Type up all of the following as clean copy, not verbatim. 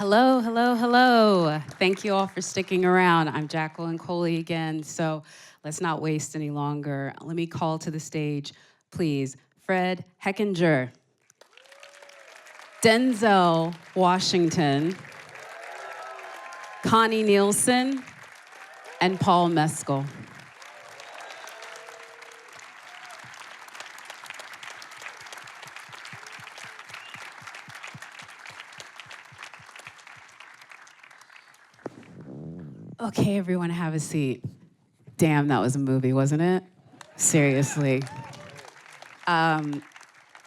Hello, hello, hello. Thank you all for sticking around. I'm Jacqueline Coley again, so let's not waste any longer. Let me call to the stage, please, Fred Hecklinger, Denzel Washington, Connie Nielsen, and Paul Mescal. Okay, everyone have a seat. Damn, that was a movie, wasn't it? Seriously. I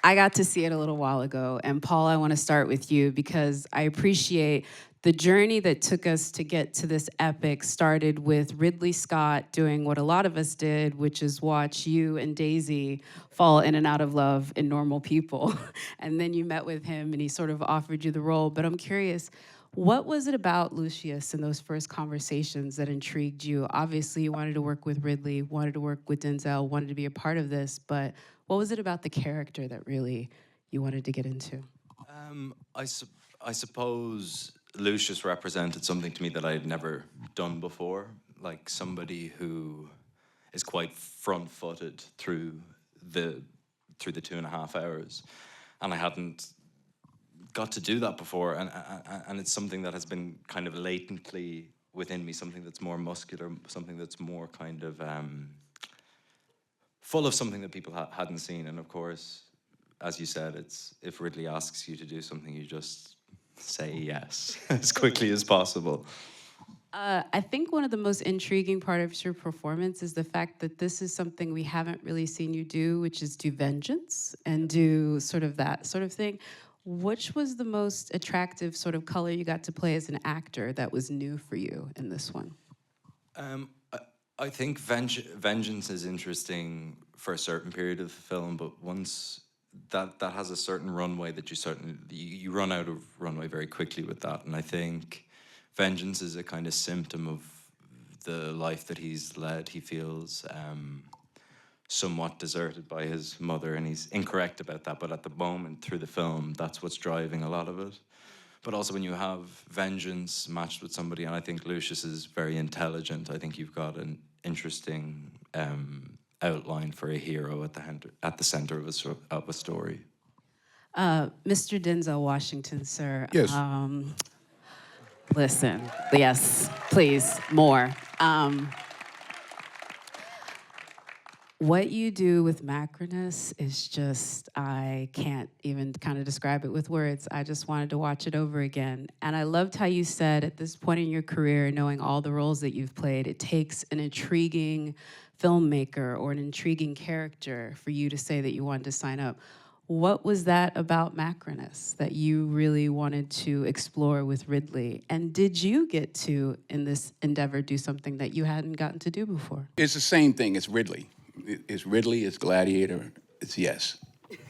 got to see it a little while ago, and Paul, I want to start with you because I appreciate the journey that took us to get to this epic started with Ridley Scott doing what a lot of us did, which is watch you and Daisy fall in and out of love in Normal People. And then you met with him and he sort of offered you the role. But I'm curious, what was it about Lucius in those first conversations that intrigued you? Obviously, you wanted to work with Ridley, wanted to work with Denzel, wanted to be a part of this, but what was it about the character that really you wanted to get into? I suppose Lucius represented something to me that I had never done before, like somebody who is quite front-footed through the 2.5 hours, and I hadn't got to do that before, and it's something that has been kind of latently within me, something that's more muscular, something that's more kind of full of something that people hadn't seen. And of course, as you said, it's if Ridley asks you to do something, you just say yes as quickly as possible. I think one of the most intriguing part of your performance is the fact that this is something we haven't really seen you do, which is do vengeance and do sort of that sort of thing. Which was the most attractive sort of color you got to play as an actor that was new for you in this one? I think vengeance is interesting for a certain period of the film, but once that has a certain runway that you run out of runway very quickly with that. And I think vengeance is a kind of symptom of the life that he's led. He feels somewhat deserted by his mother, and he's incorrect about that, but at the moment through the film, that's what's driving a lot of it. But also when you have vengeance matched with somebody, and I think Lucius is very intelligent, I think you've got an interesting outline for a hero at the center of a story. Mr. Denzel Washington, sir. Yes. Listen, yes, please, more. What you do with Macronus is just, I can't even kind of describe it with words. I just wanted to watch it over again. And I loved how you said at this point in your career, knowing all the roles that you've played, it takes an intriguing filmmaker or an intriguing character for you to say that you wanted to sign up. What was that about Macronus that you really wanted to explore with Ridley? And did you get to, in this endeavor, do something that you hadn't gotten to do before? It's the same thing. It's Ridley. It's Ridley, it's Gladiator, it's yes.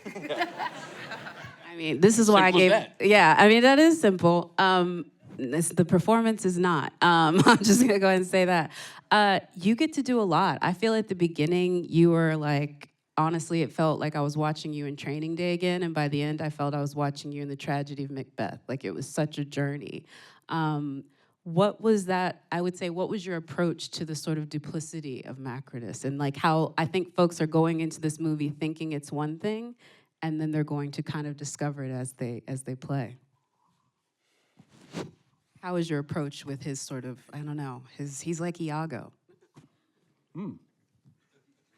I mean, this is why I gave, yeah, I mean, that is simple. The performance is not. I'm just gonna go ahead and say that. You get to do a lot. I feel at the beginning, you were like, honestly, it felt like I was watching you in Training Day again, and by the end, I felt I was watching you in The Tragedy of Macbeth. Like, it was such a journey. What was that, I would say, what was your approach to the sort of duplicity of Macronus? And like how I think folks are going into this movie thinking it's one thing, and then they're going to kind of discover it as they play. How is your approach with his sort of, I don't know, he's like Iago.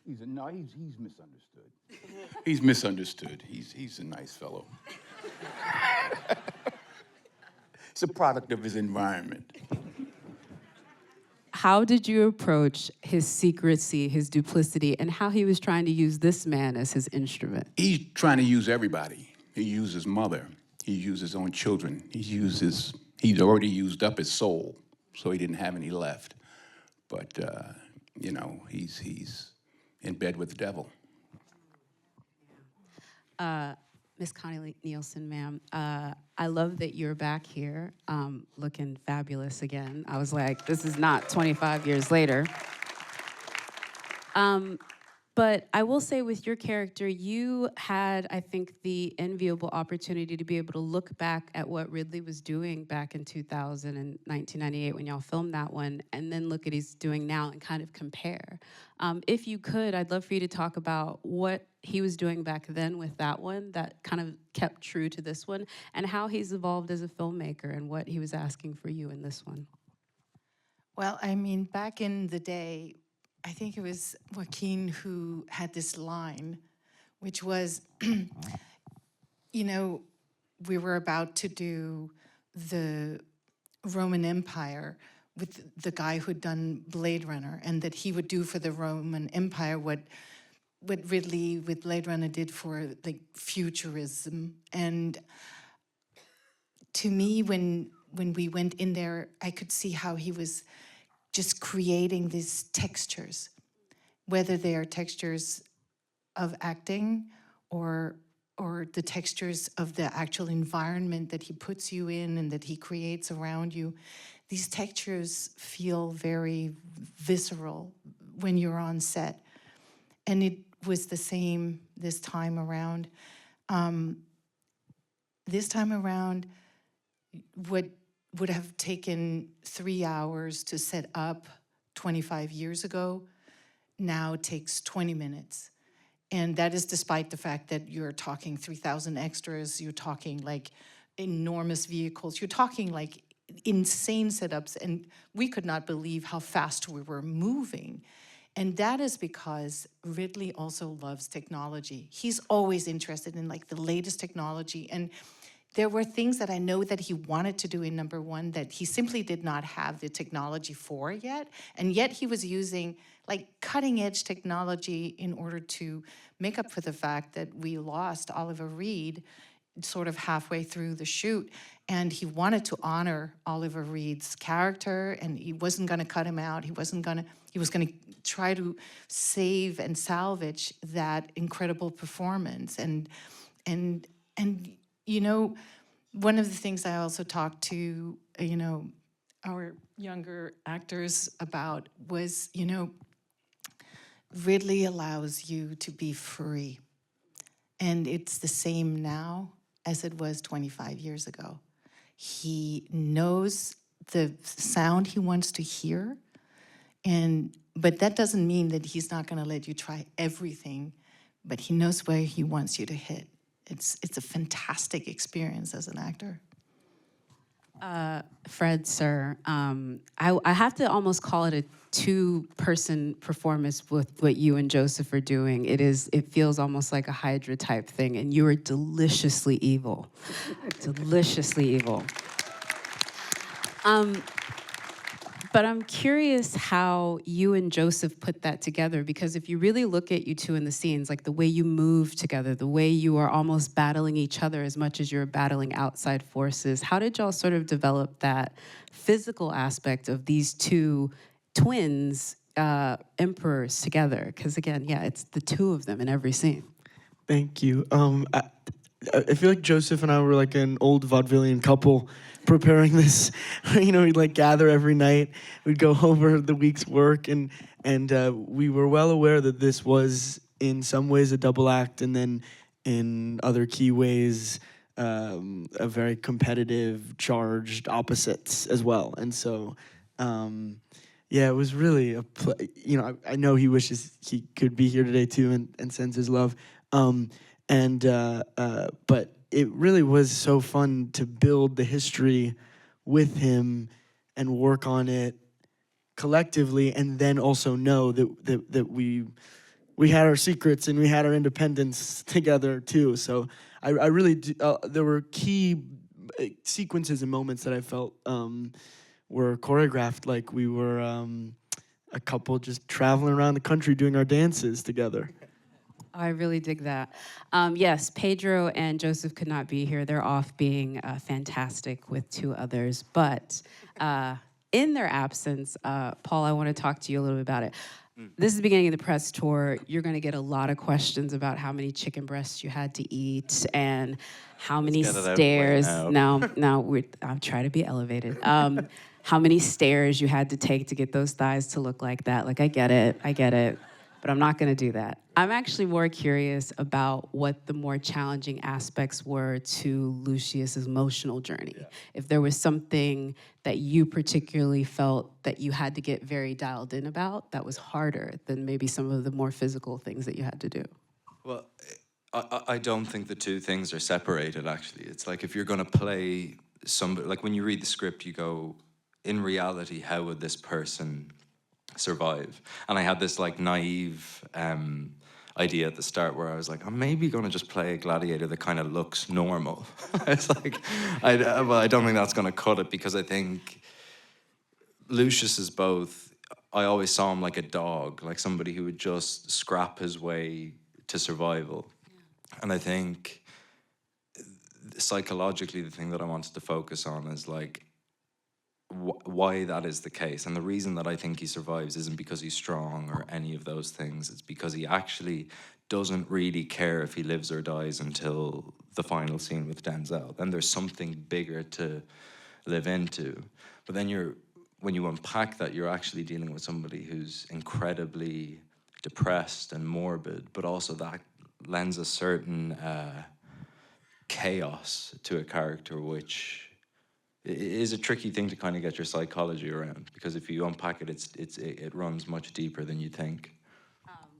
He's misunderstood. He's misunderstood. He's a nice fellow. It's a product of his environment. How did you approach his secrecy, his duplicity, and how he was trying to use this man as his instrument? He's trying to use everybody. He used his mother. He used his own children. He'd already used up his soul, so he didn't have any left. But, you know, he's in bed with the devil. Miss Connie Nielsen, ma'am, I love that you're back here looking fabulous again. I was like, this is not 25 years later. But I will say with your character, you had, I think, the enviable opportunity to be able to look back at what Ridley was doing back in 2000 and 1998 when y'all filmed that one, and then look at what he's doing now and kind of compare. If you could, I'd love for you to talk about what he was doing back then with that one that kind of kept true to this one, and how he's evolved as a filmmaker and what he was asking for you in this one. Well, I mean, back in the day, I think it was Joaquin who had this line, which was, you know, we were about to do the Roman Empire with the guy who'd done Blade Runner, and that he would do for the Roman Empire what Ridley with Blade Runner did for like futurism. And to me, when we went in there, I could see how he was just creating these textures, whether they are textures of acting or the textures of the actual environment that he puts you in and that he creates around you. These textures feel very visceral when you're on set. And it was the same this time around. This time around, what would have taken 3 hours to set up 25 years ago now takes 20 minutes. And that is despite the fact that you're talking 3,000 extras, you're talking like enormous vehicles, you're talking like insane setups, and we could not believe how fast we were moving. And that is because Ridley also loves technology. He's always interested in like the latest technology, and there were things that I know that he wanted to do in number one that he simply did not have the technology for yet. And yet he was using like cutting edge technology in order to make up for the fact that we lost Oliver Reed sort of halfway through the shoot. And he wanted to honor Oliver Reed's character, and he wasn't gonna cut him out. He was gonna try to save and salvage that incredible performance. And you know, one of the things I also talked to, you know, our younger actors about was, you know, Ridley allows you to be free. And it's the same now as it was 25 years ago. He knows the sound he wants to hear, but that doesn't mean that he's not gonna let you try everything, but he knows where he wants you to hit. It's a fantastic experience as an actor. Fred, sir, I have to almost call it a two-person performance with what you and Joseph are doing. It feels almost like a Hydra type thing, and you are deliciously evil, deliciously evil. But I'm curious how you and Joseph put that together, because if you really look at you two in the scenes, like the way you move together, the way you are almost battling each other as much as you're battling outside forces, how did y'all sort of develop that physical aspect of these two twins, emperors together? Because again, yeah, it's the two of them in every scene. Thank you. I feel like Joseph and I were like an old vaudevillian couple preparing this. You know, we'd like gather every night. We'd go over the week's work, and we were well aware that this was in some ways a double act, and then in other key ways a very competitive, charged opposites as well. And so, yeah, it was really you know, I know he wishes he could be here today too, and sends his love. But it really was so fun to build the history with him and work on it collectively, and then also know that we had our secrets and we had our independence together too. So I really there were key sequences and moments that I felt were choreographed like we were a couple just traveling around the country doing our dances together. I really dig that. Yes, Pedro and Joseph could not be here. They're off being fantastic with two others. But in their absence, Paul, I want to talk to you a little bit about it. This is the beginning of the press tour. You're going to get a lot of questions about how many chicken breasts you had to eat and how many stairs. No, I'm trying to be elevated. How many stairs you had to take to get those thighs to look like that. Like, I get it. but I'm not going to do that. I'm actually more curious about what the more challenging aspects were to Lucius's emotional journey. Yeah. If there was something that you particularly felt that you had to get very dialed in about that was harder than maybe some of the more physical things that you had to do. Well, I don't think the two things are separated, actually. It's like if you're going to play somebody, like when you read the script, you go, in reality, how would this person survive? And I had this like naive idea at the start where I was like, I'm maybe going to just play a gladiator that kind of looks normal. It's like, well, I don't think that's going to cut it, because I think Lucius is both, I always saw him like a dog, like somebody who would just scrap his way to survival. And I think psychologically the thing that I wanted to focus on is like why that is the case. And the reason that I think he survives isn't because he's strong or any of those things. It's because he actually doesn't really care if he lives or dies until the final scene with Denzel. Then there's something bigger to live into. But then when you unpack that, you're actually dealing with somebody who's incredibly depressed and morbid, but also that lends a certain chaos to a character, which is a tricky thing to kind of get your psychology around, because if you unpack it, it runs much deeper than you think.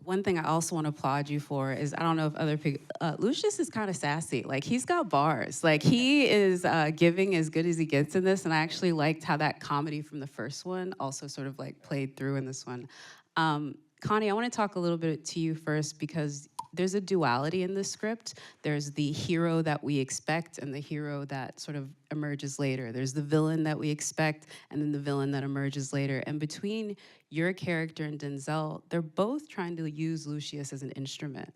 One thing I also want to applaud you for is, I don't know if other people, Lucius is kind of sassy. Like, he's got bars. Like, he is giving as good as he gets in this, and I actually liked how that comedy from the first one also sort of like played through in this one. Connie, I want to talk a little bit to you first, because there's a duality in this script. There's the hero that we expect and the hero that sort of emerges later. There's the villain that we expect and then the villain that emerges later. And between your character and Denzel, they're both trying to use Lucius as an instrument.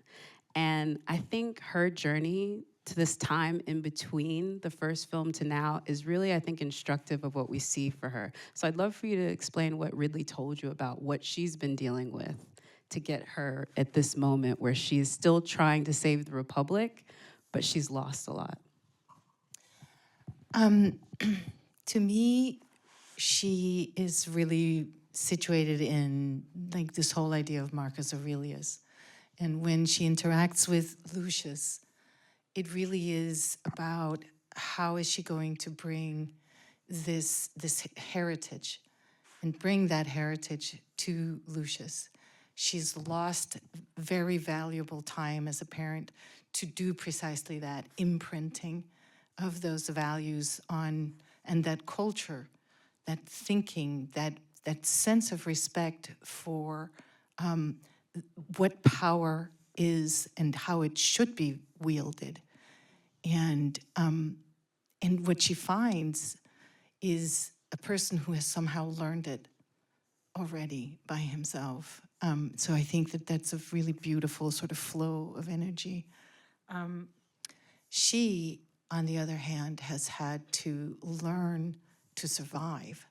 And I think her journey to this time in between the first film to now is really, I think, instructive of what we see for her. So I'd love for you to explain what Ridley told you about what she's been dealing with to get her at this moment where she's still trying to save the Republic, but she's lost a lot. To me, she is really situated in like this whole idea of Marcus Aurelius. And when she interacts with Lucius, it really is about how is she going to bring this heritage and bring that heritage to Lucius. She's lost very valuable time as a parent to do precisely that, imprinting of those values on, and that culture, that thinking, that sense of respect for what power is and how it should be wielded. And what she finds is a person who has somehow learned it already by himself. So I think that that's a really beautiful sort of flow of energy. She, on the other hand, has had to learn to survive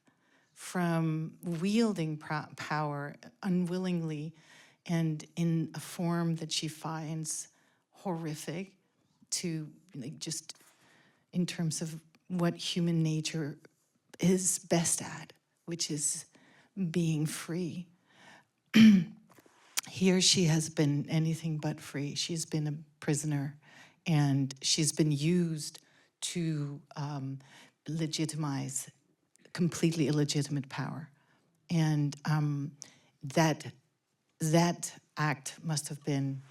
from wielding power unwillingly and in a form that she finds horrific to, like, just in terms of what human nature is best at, which is being free. Here she has been anything but free. She's been a prisoner, and she's been used to legitimize completely illegitimate power. And that act must have been,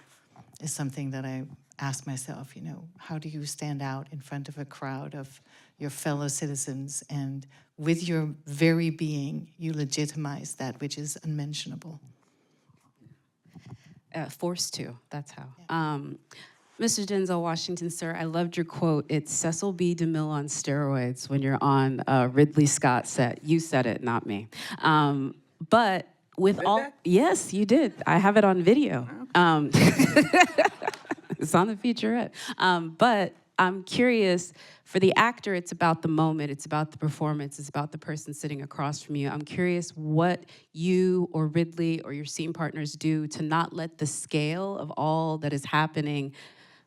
is something that I ask myself, you know, how do you stand out in front of a crowd of your fellow citizens, and with your very being, you legitimize that which is unmentionable? Forced to, that's how. Yeah. Mr. Denzel Washington, sir, I loved your quote. It's Cecil B. DeMille on steroids when you're on Ridley Scott set. You said it, not me. But with all, yes, you did. I have it on video. It's on the featurette. But I'm curious, for the actor, it's about the moment, it's about the performance, it's about the person sitting across from you. I'm curious what you or Ridley or your scene partners do to not let the scale of all that is happening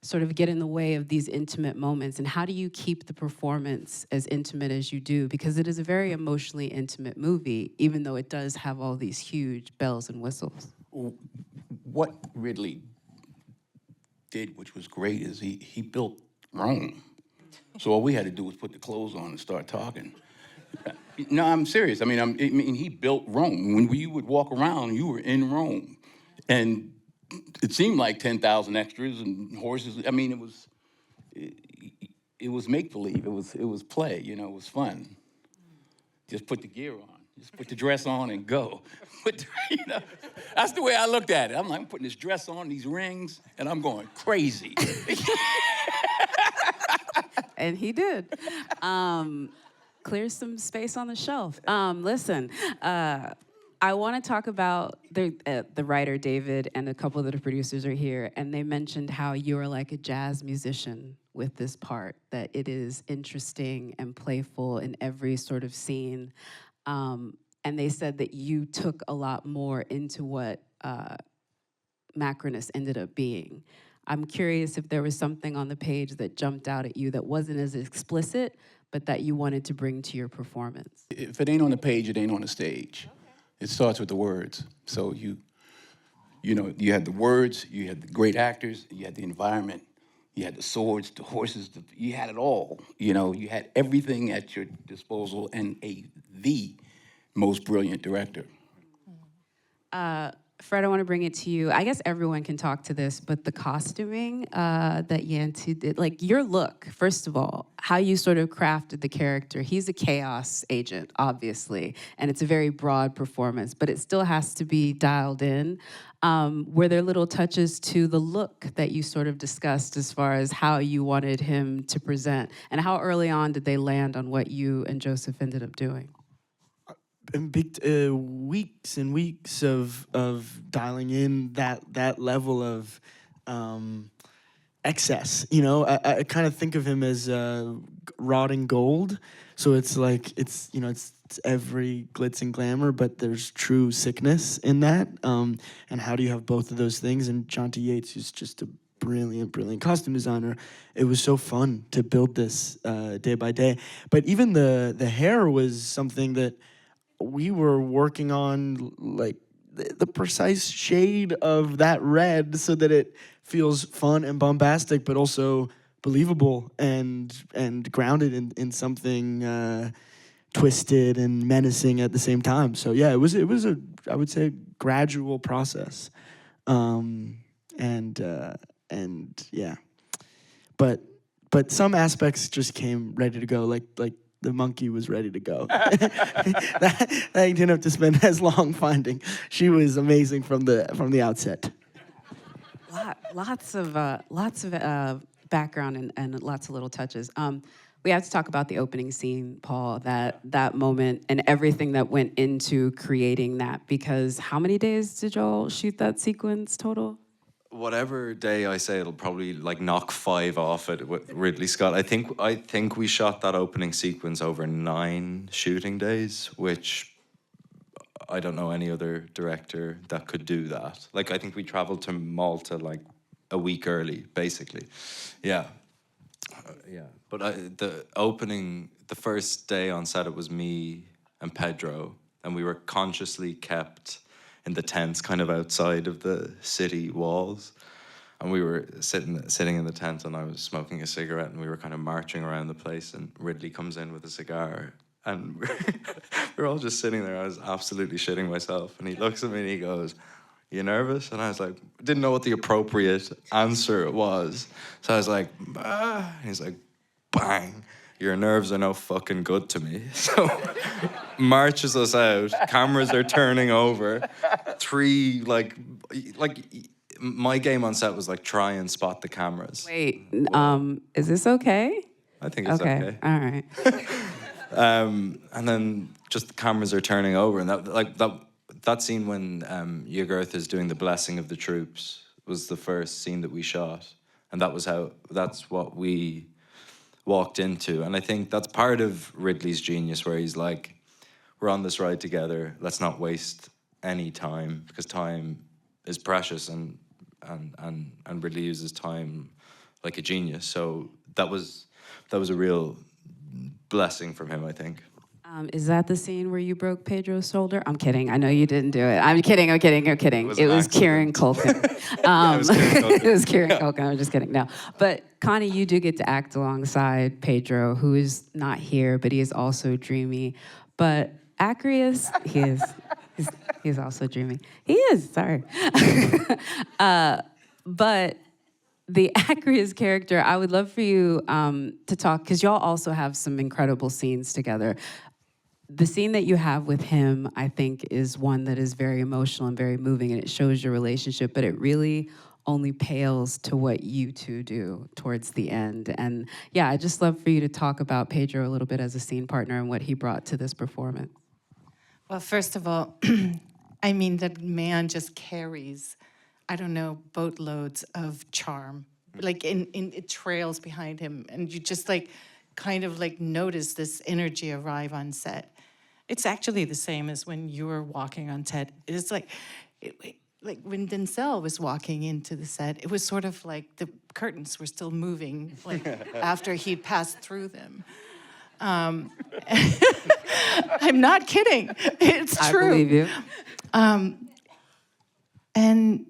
sort of get in the way of these intimate moments, and how do you keep the performance as intimate as you do? Because it is a very emotionally intimate movie, even though it does have all these huge bells and whistles. what Ridley did, which was great, is he built Rome. So all we had to do was put the clothes on and start talking. No, I'm serious. I mean, he built Rome. When you would walk around, you were in Rome. And it seemed like 10,000 extras and horses. I mean, it was make-believe. It was play, you know, it was fun. Just put the gear on. Just put the dress on and go. You know, that's the way I looked at it. I'm like, I'm putting this dress on, these rings, and I'm going crazy. And he did. Clear some space on the shelf. Listen, I want to talk about the writer, David, and a couple of the producers are here, and they mentioned how you're like a jazz musician with this part, that it is interesting and playful in every sort of scene. And they said that you took a lot more into what Macronus ended up being. I'm curious if there was something on the page that jumped out at you that wasn't as explicit, but that you wanted to bring to your performance. If it ain't on the page, it ain't on the stage. Okay. It starts with the words. So you know, you had the words, you had the great actors, you had the environment, you had the swords, the horses, you had it all. You know, you had everything at your disposal, and the most brilliant director. Fred, I want to bring it to you. I guess everyone can talk to this, but the costuming that Yantu did, like your look, first of all, how you sort of crafted the character. He's a chaos agent, obviously, and it's a very broad performance, but it still has to be dialed in. Were there little touches to the look that you sort of discussed as far as how you wanted him to present? And how early on did they land on what you and Joseph ended up doing? Weeks and weeks of dialing in that level of excess. You know, I kind of think of him as rotting gold. So it's like it's every glitz and glamour, but there's true sickness in that. And how do you have both of those things? And John T. Yates is just a brilliant costume designer. It was so fun to build this day by day. But even the hair was something that we were working on, like the precise shade of that red so that it feels fun and bombastic, but also believable and grounded in something twisted and menacing at the same time. So yeah, it was a, I would say, gradual process. And yeah, but some aspects just came ready to go, like the monkey was ready to go. that I didn't have to spend as long finding. She was amazing from the outset. Lots of background and lots of little touches. We have to talk about the opening scene, Paul. That moment and everything that went into creating that. Because how many days did y'all shoot that sequence total? Whatever day I say, it'll probably like knock 5 off it with Ridley Scott. I think we shot that opening sequence over 9 shooting days, which I don't know any other director that could do that. Like, I think we traveled to Malta like a week early, basically. Yeah. Yeah. But the first day on set, it was me and Pedro, and we were consciously kept in the tents kind of outside of the city walls. And we were sitting in the tent, and I was smoking a cigarette, and we were kind of marching around the place, and Ridley comes in with a cigar, and we're all just sitting there. I was absolutely shitting myself, and he looks at me and he goes, "You nervous?" And I was like, didn't know what the appropriate answer was. So I was like, "Ah." And he's like, "Bang. Your nerves are no fucking good to me." So marches us out. Cameras are turning over. 3 like my game on set was like try and spot the cameras. Wait, is this okay? I think it's okay. All right. And then just the cameras are turning over, and that scene when Yugurth is doing the blessing of the troops was the first scene that we shot, and that's what we walked into. And I think that's part of Ridley's genius, where he's like, we're on this ride together, let's not waste any time, because time is precious, and Ridley uses time like a genius. So that was a real blessing from him, I think. Is that the scene where you broke Pedro's shoulder? I'm kidding. I know you didn't do it. I'm kidding. It was It an was accident. Kieran Culkin. was Kieran Culkin. It was Kieran Culkin. I'm just kidding. No. But Connie, you do get to act alongside Pedro, who is not here, but he is also dreamy. But Acreus, he's also dreamy. He is, sorry. But the Acreus character, I would love for you to talk, because y'all also have some incredible scenes together. The scene that you have with him, I think, is one that is very emotional and very moving, and it shows your relationship, but it really only pales to what you two do towards the end. And yeah, I'd just love for you to talk about Pedro a little bit as a scene partner and what he brought to this performance. Well, first of all, I mean, that man just carries, I don't know, boatloads of charm. Like, it trails behind him, and you just, like, kind of, like, notice this energy arrive on set. It's actually the same as when you were walking on set. It's like, like when Denzel was walking into the set, it was sort of like the curtains were still moving, like, after he'd passed through them. I'm not kidding. It's true. I believe you. And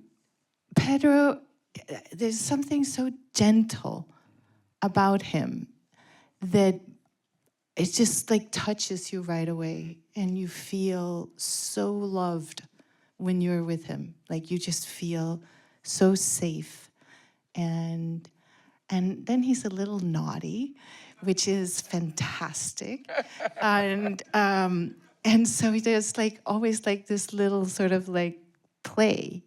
Pedro, there's something so gentle about him that it just like touches you right away, and you feel so loved when you're with him. Like, you just feel so safe. And then he's a little naughty, which is fantastic. And so there's like always like this little sort of like play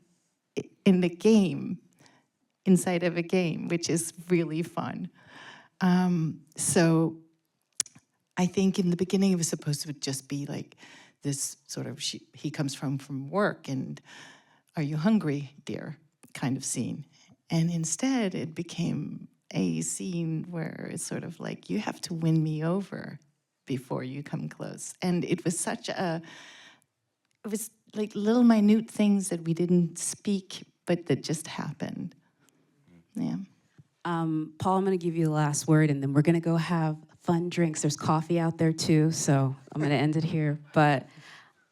in the game, inside of a game, which is really fun. So I think in the beginning it was supposed to just be like this sort of, he comes from work and, "Are you hungry, dear?" kind of scene. And instead it became a scene where it's sort of like, you have to win me over before you come close. And it was it was like little minute things that we didn't speak, but that just happened. Yeah. Paul, I'm going to give you the last word, and then we're going to go have fun drinks. There's coffee out there, too, so I'm going to end it here. But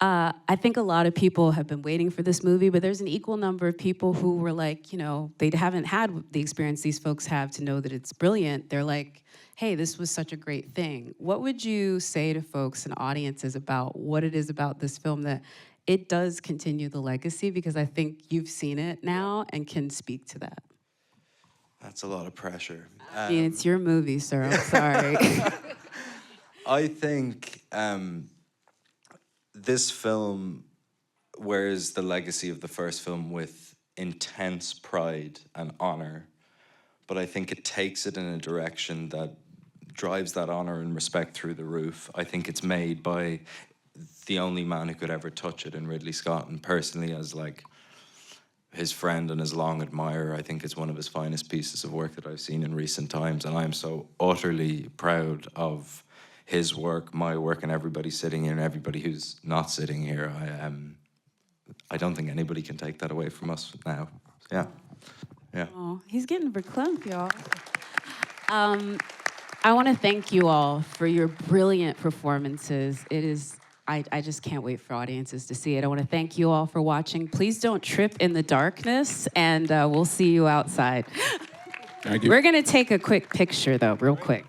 I think a lot of people have been waiting for this movie, but there's an equal number of people who were like, you know, they haven't had the experience these folks have to know that it's brilliant. They're like, hey, this was such a great thing. What would you say to folks and audiences about what it is about this film that it does continue the legacy? Because I think you've seen it now and can speak to that. That's a lot of pressure. I mean, it's your movie, sir. I'm sorry. I think this film wears the legacy of the first film with intense pride and honor, but I think it takes it in a direction that drives that honor and respect through the roof. I think it's made by the only man who could ever touch it in Ridley Scott, and personally, as like his friend and his long admirer, I think it's one of his finest pieces of work that I've seen in recent times, and I'm so utterly proud of his work, my work, and everybody sitting here and everybody who's not sitting here. I don't think anybody can take that away from us now. Yeah. Oh, he's getting verklempt, y'all. I want to thank you all for your brilliant performances. It is, I just can't wait for audiences to see it. I want to thank you all for watching. Please don't trip in the darkness, and we'll see you outside. Thank you. We're going to take a quick picture, though, real quick.